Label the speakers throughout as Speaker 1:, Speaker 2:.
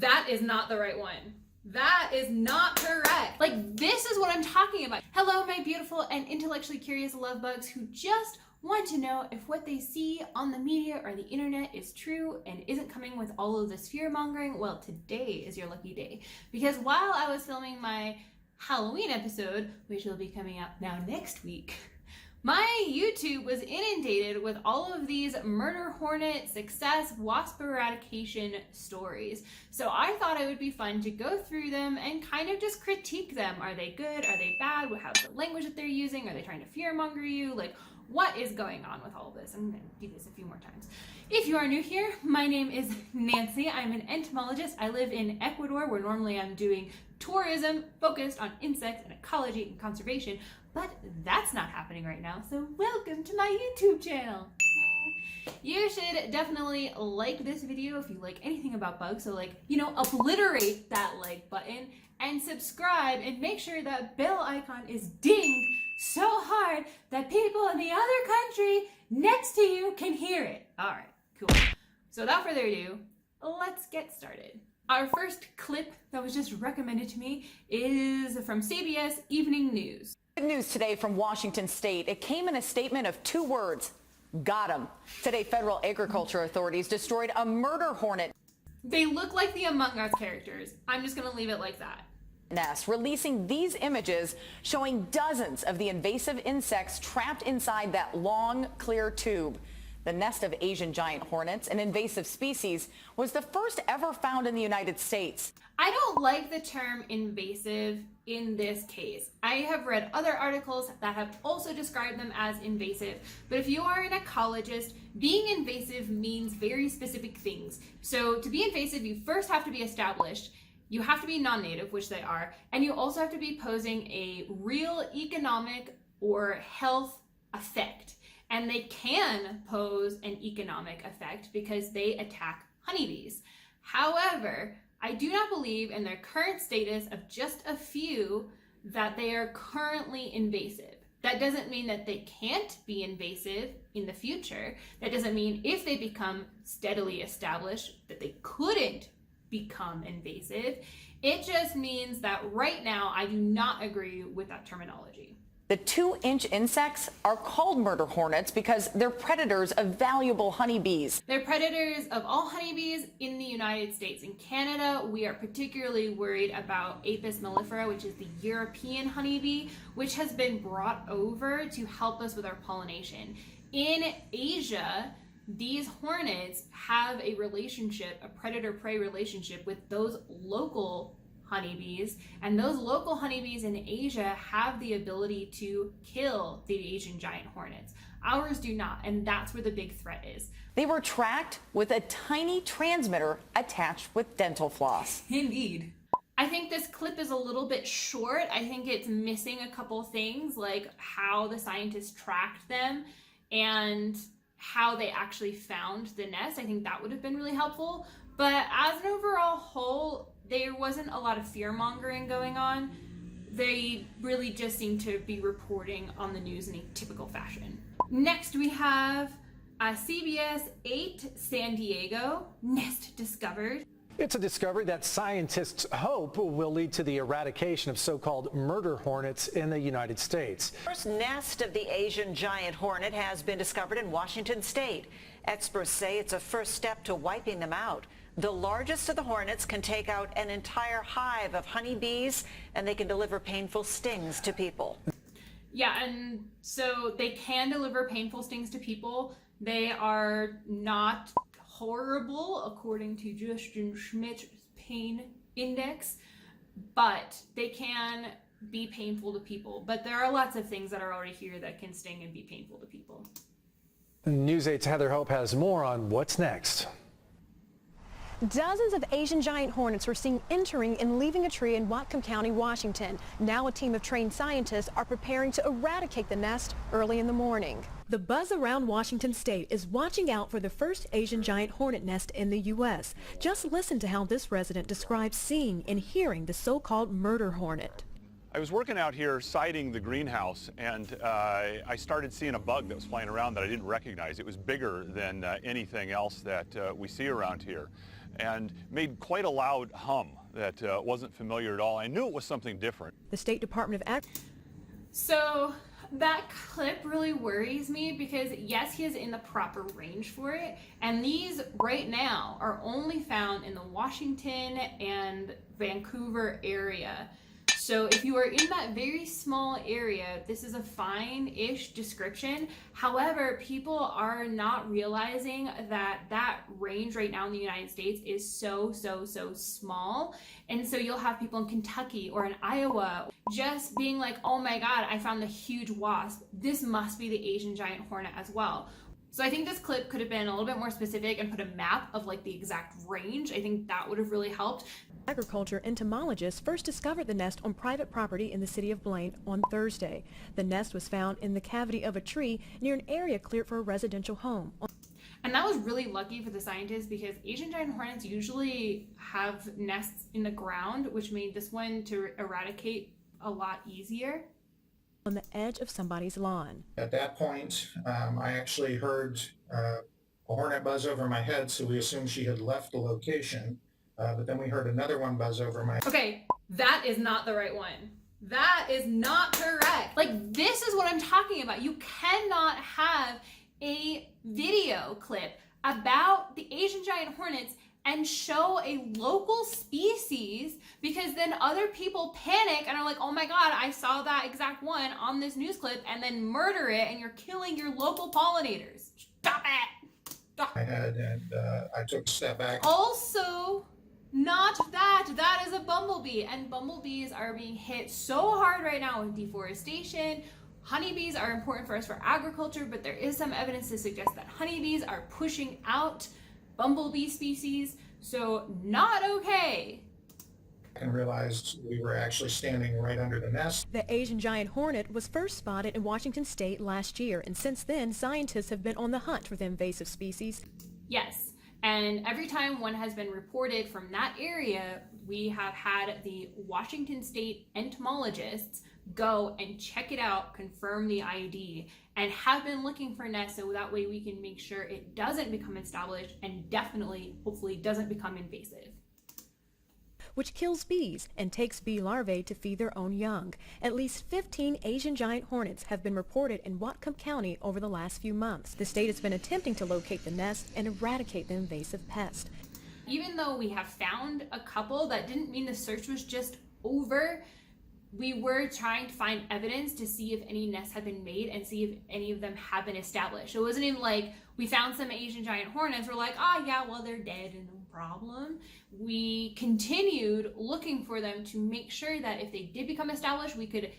Speaker 1: That is not the right one. That is not correct. Like, this is what I'm talking about. Hello, my beautiful and intellectually curious love bugs who just want to know if what they see on the media or the internet is true and isn't coming with all of this fear mongering. Well, today is your lucky day, because while I was filming my Halloween episode, which will be coming out now next week, my YouTube was inundated with all of these murder hornet success wasp eradication stories. So I thought it would be fun to go through them and kind of just critique them. Are they good? Are they bad? How's the language that they're using? Are they trying to fearmonger you? Like, what is going on with all of this? I'm going to do this a few more times. If you are new here, my name is Nancy. I'm an entomologist. I live in Ecuador, where normally I'm doing tourism focused on insects and ecology and conservation, but that's not happening right now, so welcome to my YouTube channel. You should definitely like this video if you like anything about bugs, so obliterate that like button and subscribe and make sure that bell icon is dinged so hard that people in the other country next to you can hear it. All right, cool. So without further ado, let's get started. Our first clip that was just recommended to me is from CBS Evening News.
Speaker 2: Good news today from Washington State. It came in a statement of 2 words: got 'em. Today, federal agriculture authorities destroyed a murder hornet
Speaker 1: They look like the Among Us characters. I'm just gonna leave it like that.
Speaker 2: nest, releasing these images showing dozens of the invasive insects trapped inside that long, clear tube. The nest of Asian giant hornets, an invasive species, was the first ever found in the United States.
Speaker 1: I don't like the term invasive in this case. I have read other articles that have also described them as invasive, but if you are an ecologist, being invasive means very specific things. So to be invasive, you first have to be established, you have to be non-native, which they are, and you also have to be posing a real economic or health effect. And they can pose an economic effect because they attack honeybees. However, I do not believe in their current status of just a few that they are currently invasive. That doesn't mean that they can't be invasive in the future. That doesn't mean if they become steadily established that they couldn't become invasive. It just means that right now I do not agree with that terminology.
Speaker 2: The 2-inch insects are called murder hornets because they're predators of valuable honeybees.
Speaker 1: They're predators of all honeybees in the United States. In Canada, we are particularly worried about Apis mellifera, which is the European honeybee, which has been brought over to help us with our pollination. In Asia, these hornets have a relationship, a predator-prey relationship with those local honeybees, and those local honeybees in Asia have the ability to kill the Asian giant hornets. Ours do not, and that's where the big threat is.
Speaker 2: They were tracked with a tiny transmitter attached with dental floss.
Speaker 1: Indeed. I think this clip is a little bit short. I think it's missing a couple things, like how the scientists tracked them and how they actually found the nest. I think that would have been really helpful. But as an overall whole, there wasn't a lot of fear mongering going on. They really just seem to be reporting on the news in a typical fashion. Next, we have CBS 8 San Diego, nest discovered.
Speaker 3: It's a discovery that scientists hope will lead to the eradication of so-called murder hornets in the United States.
Speaker 4: First nest of the Asian giant hornet has been discovered in Washington State. Experts say it's a first step to wiping them out. The largest of the hornets can take out an entire hive of honeybees, and they can deliver painful stings to people.
Speaker 1: Yeah, and so they can deliver painful stings to people. They are not horrible according to Justin Schmidt's pain index, but they can be painful to people. But there are lots of things that are already here that can sting and be painful to people.
Speaker 3: News 8's Heather Hope has more on what's next.
Speaker 5: Dozens of Asian giant hornets were seen entering and leaving a tree in Whatcom County, Washington. Now a team of trained scientists are preparing to eradicate the nest early in the morning. The buzz around Washington State is watching out for the first Asian giant hornet nest in the U.S. Just listen to how this resident describes seeing and hearing the so-called murder hornet.
Speaker 6: I was working out here siding the greenhouse, and I started seeing a bug that was flying around that I didn't recognize. It was bigger than anything else that we see around here. and made quite a loud hum that wasn't familiar at all. I knew it was something different.
Speaker 5: The State Department of Ag.
Speaker 1: So that clip really worries me because yes, he is in the proper range for it. And these right now are only found in the Washington and Vancouver area. So if you are in that very small area, this is a fine-ish description. However, people are not realizing that that range right now in the United States is so small. And so you'll have people in Kentucky or in Iowa just being like, oh my God, I found the huge wasp. This must be the Asian giant hornet as well. So I think this clip could have been a little bit more specific and put a map of like the exact range. I think that would have really helped.
Speaker 5: Agriculture entomologists first discovered the nest on private property in the city of Blaine on Thursday. The nest was found in the cavity of a tree near an area cleared for a residential home.
Speaker 1: And that was really lucky for the scientists because Asian giant hornets usually have nests in the ground, which made this one to eradicate a lot easier.
Speaker 5: On the edge of somebody's lawn.
Speaker 7: At that point, I actually heard a hornet buzz over my head, so we assumed she had left the location. But then we heard another one buzz over my head.
Speaker 1: Okay, that is not the right one. That is not correct. Like, this is what I'm talking about. You cannot have a video clip about the Asian giant hornets and show a local species because then other people panic and are like, oh my God, I saw that exact one on this news clip, and then murder it, and you're killing your local pollinators. Stop it. Stop.
Speaker 7: My head, and I took a step back.
Speaker 1: Also, not that is a bumblebee, and bumblebees are being hit so hard right now with deforestation. Honeybees are important for us for agriculture, but there is some evidence to suggest that honeybees are pushing out bumblebee species, so not okay.
Speaker 7: And realized we were actually standing right under the nest.
Speaker 5: The Asian giant hornet was first spotted in Washington state last year, and since then scientists have been on the hunt for the invasive species.
Speaker 1: Yes, and every time one has been reported from that area, we have had the Washington state entomologists go and check it out, confirm the ID, and have been looking for nests so that way we can make sure it doesn't become established and definitely, hopefully, doesn't become invasive.
Speaker 5: Which kills bees and takes bee larvae to feed their own young. At least 15 Asian giant hornets have been reported in Whatcom County over the last few months. The state has been attempting to locate the nest and eradicate the invasive pest.
Speaker 1: Even though we have found a couple, that didn't mean the search was just over. We were trying to find evidence to see if any nests had been made and see if any of them have been established. It wasn't even like we found some Asian giant hornets, we're like, oh yeah, well they're dead and no problem. We continued looking for them to make sure that if they did become established, we could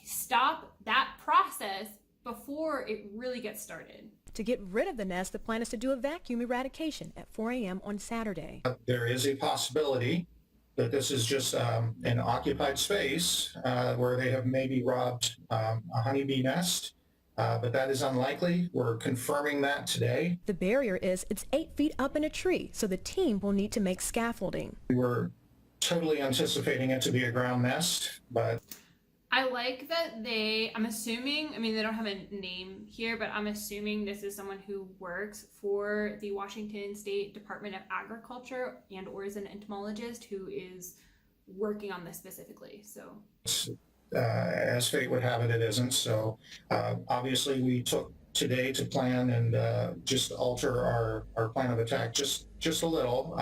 Speaker 1: stop that process before it really gets started.
Speaker 5: To get rid of the nest, the plan is to do a vacuum eradication at 4 a.m. on Saturday.
Speaker 7: There is a possibility that this is just an occupied space where they have maybe robbed a honeybee nest, but that is unlikely. We're confirming that today.
Speaker 5: The barrier is it's 8 feet up in a tree, so the team will need to make scaffolding.
Speaker 7: We were totally anticipating it to be a ground nest, but
Speaker 1: I like that I'm assuming, I mean, they don't have a name here, but I'm assuming this is someone who works for the Washington State Department of Agriculture and or is an entomologist who is working on this specifically, so.
Speaker 7: As fate would have it, it isn't. So obviously we took today to plan and just alter our plan of attack just a little.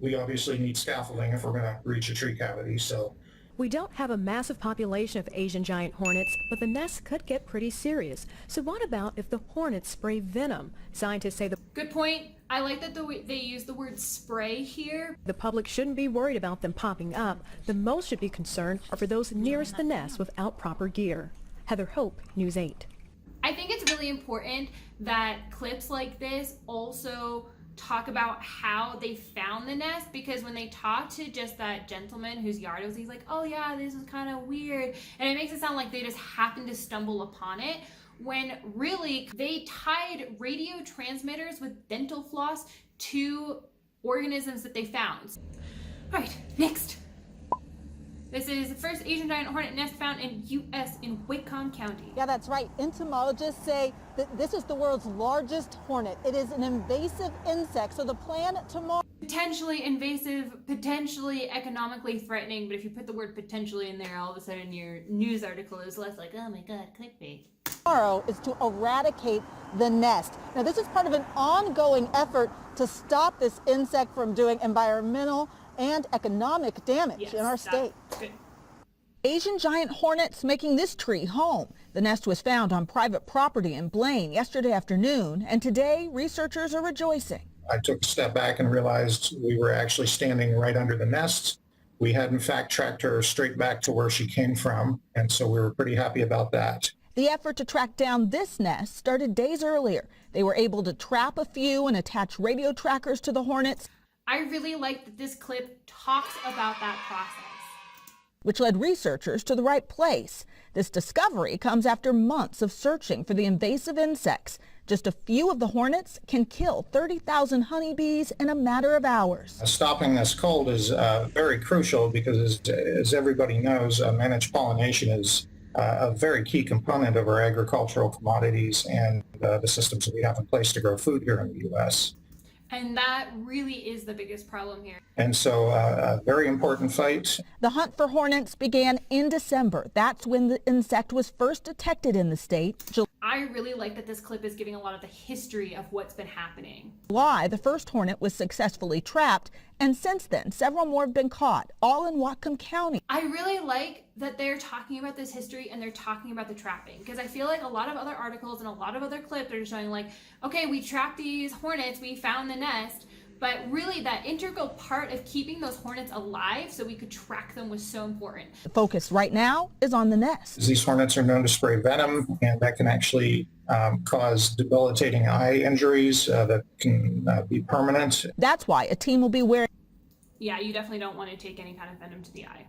Speaker 7: We obviously need scaffolding if we're going to reach a tree cavity, so.
Speaker 5: We don't have a massive population of Asian giant hornets, but the nests could get pretty serious. So what about if the hornets spray venom? Scientists say
Speaker 1: Good point. I like that they use the word spray here.
Speaker 5: the public shouldn't be worried about them popping up. The most should be concerned are for those nearest the nest without proper gear. Heather Hope, News 8.
Speaker 1: I think it's really important that clips like this also talk about how they found the nest, because when they talk to just that gentleman whose yard it was, he's like, oh yeah, this is kind of weird, and it makes it sound like they just happened to stumble upon it, when really they tied radio transmitters with dental floss to organisms that they found. All right, next. This is the first Asian giant hornet nest found in U.S. in Whatcom County.
Speaker 8: Yeah, that's right. Entomologists say that this is the world's largest hornet. It is an invasive insect, so the plan tomorrow.
Speaker 1: Potentially invasive, potentially economically threatening, but if you put the word potentially in there, all of a sudden your news article is less like, oh my god, clickbait.
Speaker 8: Tomorrow is to eradicate the nest. Now, this is part of an ongoing effort to stop this insect from doing environmental and economic damage in our state.
Speaker 1: Good.
Speaker 8: Asian Giant Hornets making this tree home. The nest was found on private property in Blaine yesterday afternoon, and today researchers are rejoicing.
Speaker 7: I took a step back and realized we were actually standing right under the nest. We had in fact tracked her straight back to where she came from, and so we were pretty happy about that.
Speaker 8: The effort to track down this nest started days earlier. They were able to trap a few and attach radio trackers to the hornets.
Speaker 1: I really like that this clip talks about that process,
Speaker 8: which led researchers to the right place. This discovery comes after months of searching for the invasive insects. Just a few of the hornets can kill 30,000 honeybees in a matter of hours.
Speaker 7: Stopping this cold is very crucial because, as everybody knows, managed pollination is a very key component of our agricultural commodities and the systems that we have in place to grow food here in the U.S.
Speaker 1: And that really is the biggest problem here.
Speaker 7: And so a very important fight.
Speaker 8: The hunt for hornets began in December. That's when the insect was first detected in the state.
Speaker 1: I really like that this clip is giving a lot of the history of what's been happening.
Speaker 8: July, the first hornet was successfully trapped, and since then, several more have been caught, all in Whatcom County.
Speaker 1: I really like that they're talking about this history and they're talking about the trapping, because I feel like a lot of other articles and a lot of other clips are showing like, okay, we trapped these hornets, we found the nest, but really that integral part of keeping those hornets alive so we could track them was so important.
Speaker 8: The focus right now is on the nest.
Speaker 7: These hornets are known to spray venom, and that can actually cause debilitating eye injuries that can be permanent.
Speaker 8: That's why a team will be wearing.
Speaker 1: Yeah, you definitely don't want to take any kind of venom to the eye.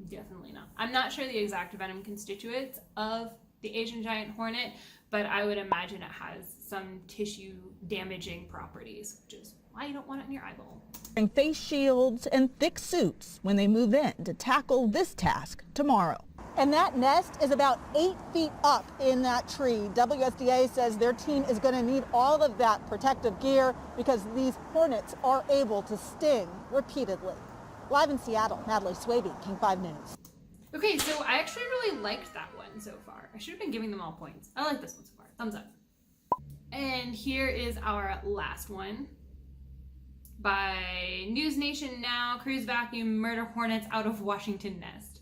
Speaker 1: Definitely not. I'm not sure the exact venom constituents of the Asian Giant Hornet, but I would imagine it has some tissue damaging properties, which is why you don't want it in your eyeball.
Speaker 8: Wearing face shields and thick suits when they move in to tackle this task tomorrow. And that nest is about 8 feet up in that tree. WSDA says their team is going to need all of that protective gear because these hornets are able to sting repeatedly. Live in Seattle, Natalie Swaby, King 5 News.
Speaker 1: Okay, so I actually really liked that one so far. I should have been giving them all points. I like this one so far. Thumbs up. And here is our last one. By News Nation Now, crews vacuum murder hornets out of Washington nest.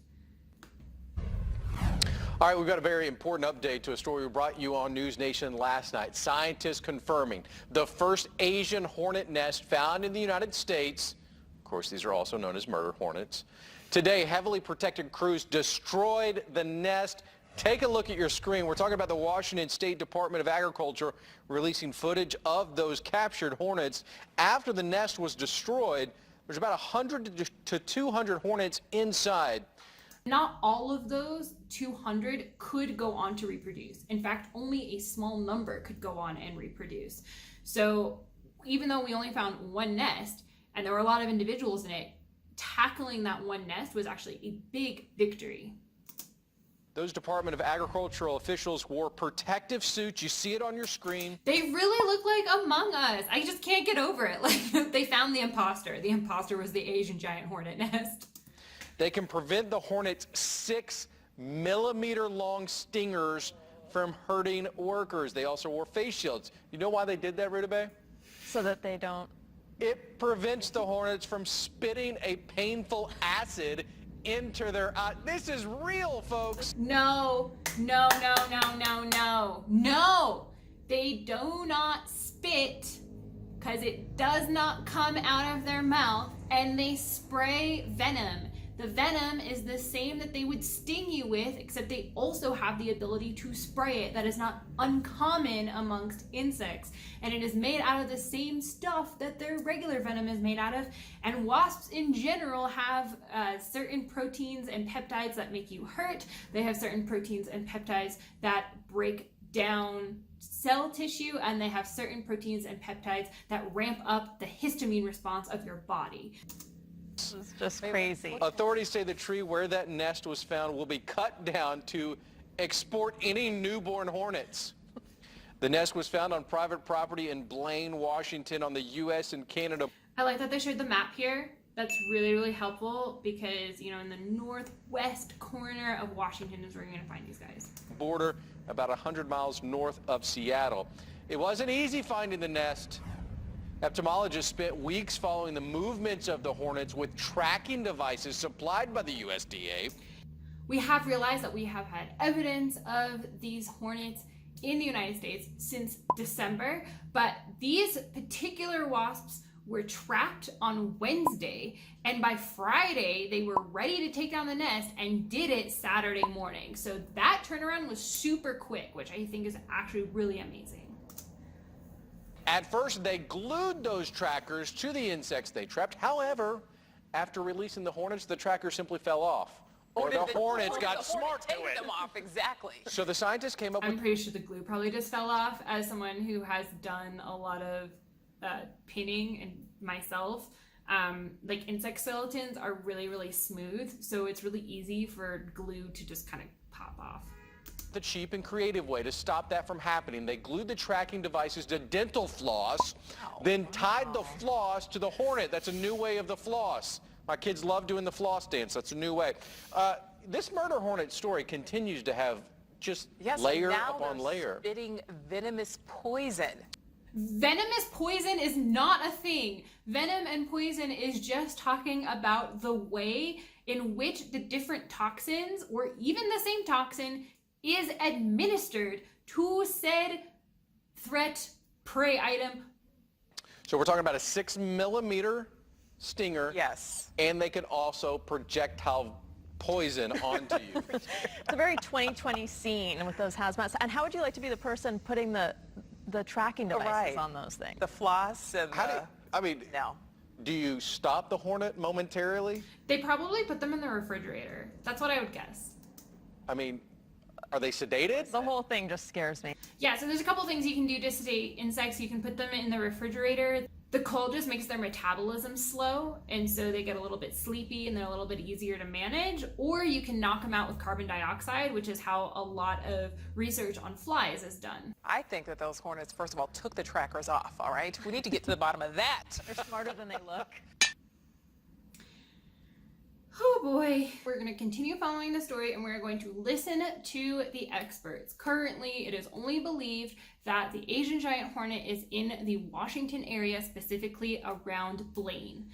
Speaker 9: All right, we've got a very important update to a story we brought you on News Nation last night. Scientists confirming the first Asian hornet nest found in the United States. Of course, these are also known as murder hornets. Today, heavily protected crews destroyed the nest. Take a look at your screen. We're talking about the Washington State Department of Agriculture releasing footage of those captured hornets. After the nest was destroyed, there's about 100 to 200 hornets inside.
Speaker 1: Not all of those 200 could go on to reproduce. In fact, only a small number could go on and reproduce. So even though we only found one nest and there were a lot of individuals in it, tackling that one nest was actually a big victory.
Speaker 9: Those Department of Agricultural officials wore protective suits. You see it on your screen.
Speaker 1: They really look like Among Us. I just can't get over it. Like, they found the imposter. The imposter was the Asian Giant Hornet nest.
Speaker 9: They can prevent the hornet's 6-millimeter long stingers from hurting workers. They also wore face shields. You know why they did that, Rita Bay?
Speaker 10: So that they don't.
Speaker 9: It prevents the hornets from spitting a painful acid into their eye. This is real, folks.
Speaker 1: No, no, no, no, no, no, no. They do not spit because it does not come out of their mouth, and they spray venom. The venom is the same that they would sting you with, except they also have the ability to spray it. That is not uncommon amongst insects. And it is made out of the same stuff that their regular venom is made out of. And wasps in general have certain proteins and peptides that make you hurt. They have certain proteins and peptides that break down cell tissue, and they have certain proteins and peptides that ramp up the histamine response of your body.
Speaker 10: This is just crazy.
Speaker 9: Authorities say the tree where that nest was found will be cut down to export any newborn hornets. The nest was found on private property in Blaine, Washington, on the U.S. and Canada.
Speaker 1: I like that they showed the map here. That's really, really helpful because, you know, in the northwest corner of Washington is where you're going to find these guys.
Speaker 9: Border about 100 miles north of Seattle. It wasn't easy finding the nest. Entomologists spent weeks following the movements of the hornets with tracking devices supplied by the USDA.
Speaker 1: We have realized that we have had evidence of these hornets in the United States since December, but these particular wasps were trapped on Wednesday, and by Friday they were ready to take down the nest and did it Saturday morning. So that turnaround was super quick, which I think is actually really amazing.
Speaker 9: At first, they glued those trackers to the insects they trapped. However, after releasing the hornets, the tracker simply fell off. Or the hornets got smart to it.
Speaker 2: Them off, exactly.
Speaker 9: So the scientists came up with...
Speaker 1: I'm pretty sure the glue probably just fell off. As someone who has done a lot of pinning and myself, like insect skeletons are really, really smooth. So it's really easy for glue to just kind of pop off.
Speaker 9: The cheap and creative way to stop that from happening. They glued the tracking devices to dental floss, then tied the floss to the hornet. That's a new way of the floss. My kids love doing the floss dance. That's a new way. This murder hornet story continues to have just layer upon layer.
Speaker 2: Spitting venomous poison.
Speaker 1: Venomous poison is not a thing. Venom and poison is just talking about the way in which the different toxins, or even the same toxin, is administered to said threat prey item.
Speaker 9: So we're talking about a 6mm stinger.
Speaker 2: Yes.
Speaker 9: And they can also projectile poison onto you.
Speaker 10: It's a very 2020 scene with those hazmats. And how would you like to be the person putting the tracking devices on those things?
Speaker 2: The floss and
Speaker 9: do you stop the hornet momentarily?
Speaker 1: They probably put them in the refrigerator. That's what I would guess.
Speaker 9: I mean, are they sedated?
Speaker 10: The whole thing just scares me.
Speaker 1: Yeah, so there's a couple things you can do to sedate insects. You can put them in the refrigerator. The cold just makes their metabolism slow, and so they get a little bit sleepy and they're a little bit easier to manage. Or you can knock them out with carbon dioxide, which is how a lot of research on flies is done.
Speaker 2: I think that those hornets, first of all, took the trackers off, all right? We need to get to the bottom of that.
Speaker 10: They're smarter than they look.
Speaker 1: Oh boy. We're going to continue following the story and we're going to listen to the experts. Currently, it is only believed that the Asian Giant Hornet is in the Washington area, specifically around Blaine.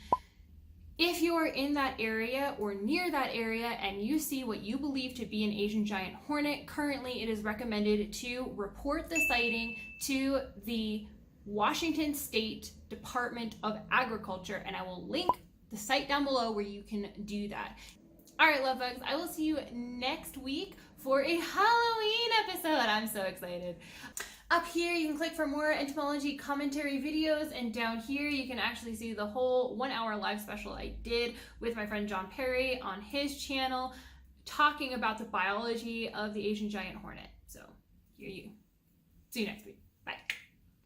Speaker 1: If you are in that area or near that area and you see what you believe to be an Asian Giant Hornet, currently it is recommended to report the sighting to the Washington State Department of Agriculture, and I will link the site down below where you can do that. All right, love bugs, I will see you next week for a Halloween episode. I'm so excited. Up here, you can click for more entomology commentary videos, and down here, you can actually see the whole 1-hour live special I did with my friend John Perry on his channel, talking about the biology of the Asian Giant Hornet. So, here you. See you next week.